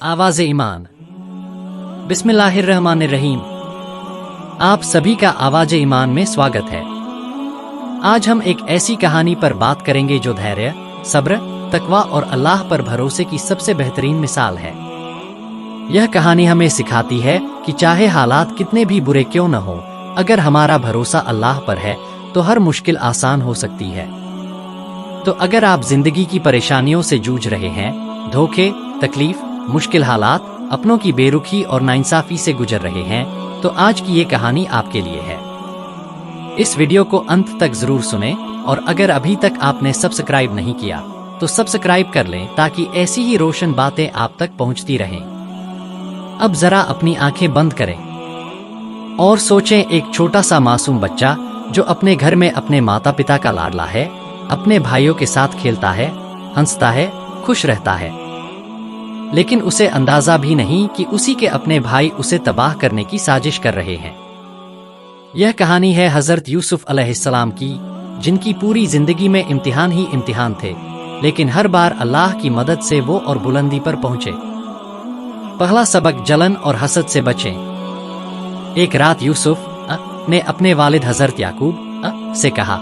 आवाज़ ईमान। बिस्मिल्लाहिर्रहमानिर्रहीम। आप सभी का आवाज़ ईमान में स्वागत है। आज हम एक ऐसी कहानी पर बात करेंगे जो धैर्य, सब्र, तकवा और अल्लाह पर भरोसे की सबसे बेहतरीन मिसाल है। यह कहानी हमें सिखाती है कि चाहे हालात कितने भी बुरे क्यों न हो, अगर हमारा भरोसा अल्लाह पर है तो हर मुश्किल आसान हो सकती है। तो अगर आप जिंदगी की परेशानियों से जूझ रहे हैं, धोखे, तकलीफ, मुश्किल हालात, अपनों की बेरुखी और नाइंसाफी से गुजर रहे हैं, तो आज की ये कहानी आपके लिए है। इस वीडियो को अंत तक जरूर सुनें और अगर अभी तक आपने सब्सक्राइब नहीं किया तो सब्सक्राइब कर लें ताकि ऐसी ही रोशन बातें आप तक पहुंचती रहें। अब जरा अपनी आंखें बंद करें और सोचें, एक छोटा सा मासूम बच्चा जो अपने घर में अपने माता पिता का लाडला है, अपने भाइयों के साथ खेलता है, हंसता है, खुश रहता है, लेकिन उसे अंदाजा भी नहीं कि उसी के अपने भाई उसे तबाह करने की साजिश कर रहे हैं। यह कहानी है हजरत यूसुफ अलैहिस्सलाम की, जिनकी पूरी जिंदगी में इम्तिहान ही इम्तिहान थे, लेकिन हर बार अल्लाह की मदद से वो और बुलंदी पर पहुंचे। पहला सबक, जलन और हसद से बचें। एक रात यूसुफ ने अपने वालिद हजरत याकूब से कहा,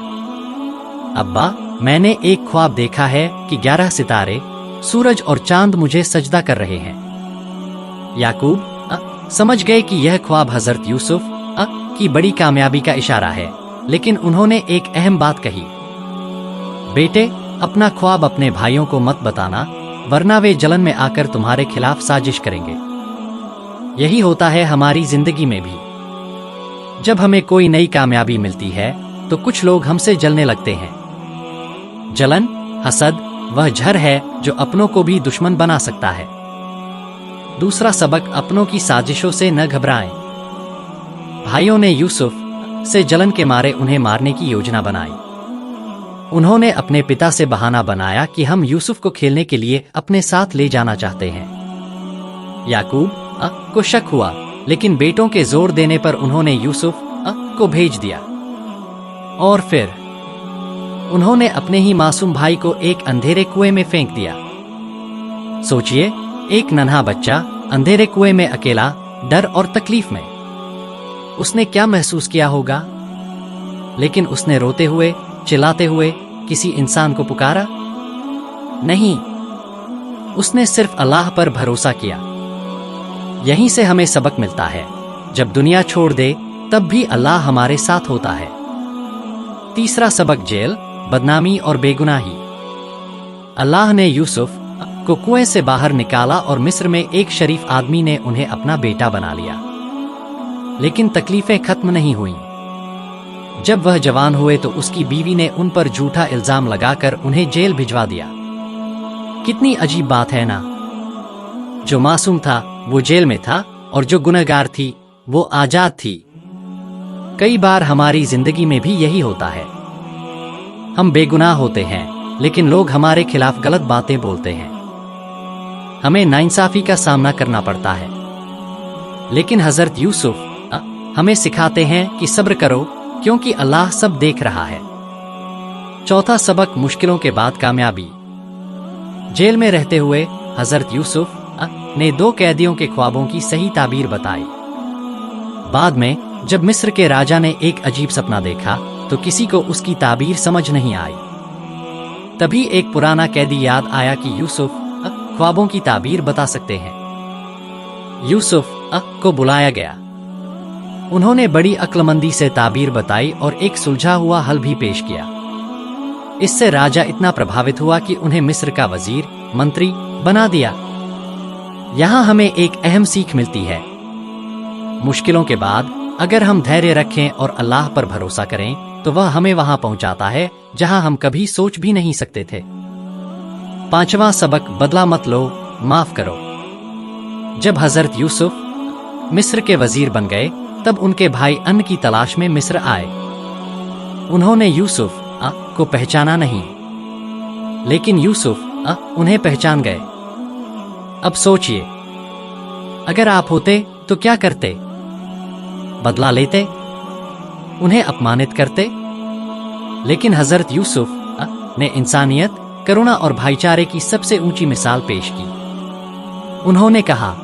अब्बा, मैंने एक ख्वाब देखा है कि 11 सितारे, सूरज और चांद मुझे सजदा कर रहे हैं। याकूब समझ गए कि यह ख्वाब हजरत यूसुफ की बड़ी कामयाबी का इशारा है, लेकिन उन्होंने एक अहम बात कही, बेटे, अपना ख्वाब अपने भाइयों को मत बताना, वरना वे जलन में आकर तुम्हारे खिलाफ साजिश करेंगे। यही होता है हमारी जिंदगी में भी। जब हमें कोई नई कामयाबी मिलती है तो कुछ लोग हमसे जलने लगते हैं। जलन, हसद वह जहर है जो अपनों को भी दुश्मन बना सकता है। दूसरा सबक, अपनों की साजिशों से न घबराएं। भाइयों ने यूसुफ से जलन के मारे उन्हें मारने की योजना बनाई। उन्होंने अपने पिता से बहाना बनाया कि हम यूसुफ को खेलने के लिए अपने साथ ले जाना चाहते हैं। याकूब को शक हुआ, लेकिन बेटों के जोर देने पर उन्होंने यूसुफ को भेज दिया और फिर उन्होंने अपने ही मासूम भाई को एक अंधेरे कुएं में फेंक दिया। सोचिए, एक नन्हा बच्चा अंधेरे कुएं में अकेला, डर और तकलीफ में। उसने क्या महसूस किया होगा? लेकिन उसने रोते हुए, चिल्लाते हुए किसी इंसान को पुकारा? नहीं, उसने सिर्फ अल्लाह पर भरोसा किया। यहीं से हमें सबक मिलता है, जब दुनिया छोड़ दे तब भी अल्लाह हमारे साथ होता है। तीसरा सबक, जेल, बदनामी और बेगुनाही। अल्लाह ने यूसुफ को कुएं से बाहर निकाला और मिस्र में एक शरीफ आदमी ने उन्हें अपना बेटा बना लिया। लेकिन तकलीफें खत्म नहीं हुईं। जब वह जवान हुए तो उसकी बीवी ने उन पर झूठा इल्जाम लगाकर उन्हें जेल भिजवा दिया। कितनी अजीब बात है ना? जो मासूम था वो जेल में था और जो गुनहगार थी वो आजाद थी। कई बार हमारी जिंदगी में भी यही होता है। हम बेगुनाह होते हैं, लेकिन लोग हमारे खिलाफ गलत बातें बोलते हैं। हमें नाइंसाफी का सामना करना पड़ता है। लेकिन हजरत यूसुफ हमें सिखाते हैं कि सब्र करो, क्योंकि अल्लाह सब देख रहा है। चौथा सबक, मुश्किलों के बाद कामयाबी। जेल में रहते हुए हजरत यूसुफ ने 2 कैदियों के ख्वाबों की सही ताबीर बताई। बाद में जब मिस्र के राजा ने एक अजीब सपना देखा तो किसी को उसकी ताबीर समझ नहीं आई। तभी एक पुराना कैदी याद आया कि यूसुफ ख्वाबों की ताबीर बता सकते हैं। यूसुफ को बुलाया गया। उन्होंने बड़ी अक्लमंदी से ताबीर बताई और एक सुलझा हुआ हल भी पेश किया। इससे राजा इतना प्रभावित हुआ कि उन्हें मिस्र का वजीर, मंत्री बना दिया। यहाँ हमें एक अहम सीख मिलती है। मुश्किलों के बाद अगर हम धैर्य रखें और अल्लाह पर भरोसा करें तो वह हमें वहां पहुंचाता है जहां हम कभी सोच भी नहीं सकते थे। पांचवा सबक, बदला मत लो, माफ करो। जब हजरत यूसुफ मिस्र के वजीर बन गए तब उनके भाई अन्न की तलाश में मिस्र आए। उन्होंने यूसुफ को पहचाना नहीं, लेकिन यूसुफ उन्हें पहचान गए। अब सोचिए, अगर आप होते तो क्या करते? बदला लेते? उन्हें अपमानित करते? लेकिन हजरत यूसुफ ने इंसानियत, करुणा और भाईचारे की सबसे ऊंची मिसाल पेश की। انہوں نے کہا،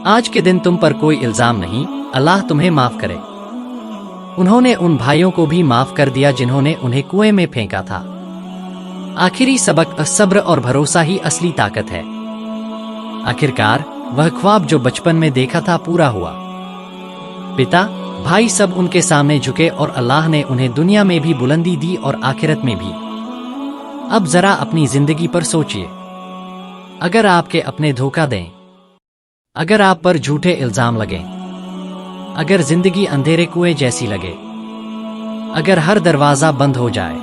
آج کے دن تم پر کوئی الزام نہیں، اللہ تمہیں معاف کرے۔ انہوں نے ان بھائیوں کو بھی معاف کر دیا جنہوں نے انہیں کنویں میں پھینکا تھا۔ آخری سبق، صبر اور بھروسہ ہی اصلی طاقت ہے۔ آخرکار وہ خواب جو بچپن میں دیکھا تھا پورا ہوا۔ پتا، بھائی سب ان کے سامنے جھکے اور اللہ نے انہیں دنیا میں بھی بلندی دی اور آخرت میں بھی۔ اب ذرا اپنی زندگی پر سوچئے۔ اگر آپ کے اپنے دھوکہ دیں، اگر آپ پر جھوٹے الزام لگیں، اگر زندگی اندھیرے کنویں جیسی لگے، اگر ہر دروازہ بند ہو جائے،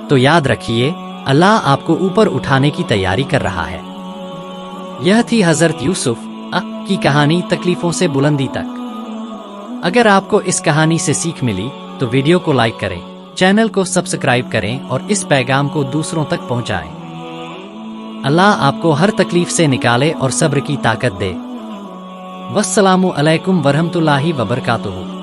تو یاد رکھیے اللہ آپ کو اوپر اٹھانے کی تیاری کر رہا ہے۔ یہ تھی حضرت یوسف کی کہانی، تکلیفوں سے بلندی تک۔ اگر آپ کو اس کہانی سے سیکھ ملی تو ویڈیو کو لائک کریں، چینل کو سبسکرائب کریں اور اس پیغام کو دوسروں تک پہنچائیں۔ اللہ آپ کو ہر تکلیف سے نکالے اور صبر کی طاقت دے۔ والسلام علیکم ورحمۃ اللہ وبرکاتہ۔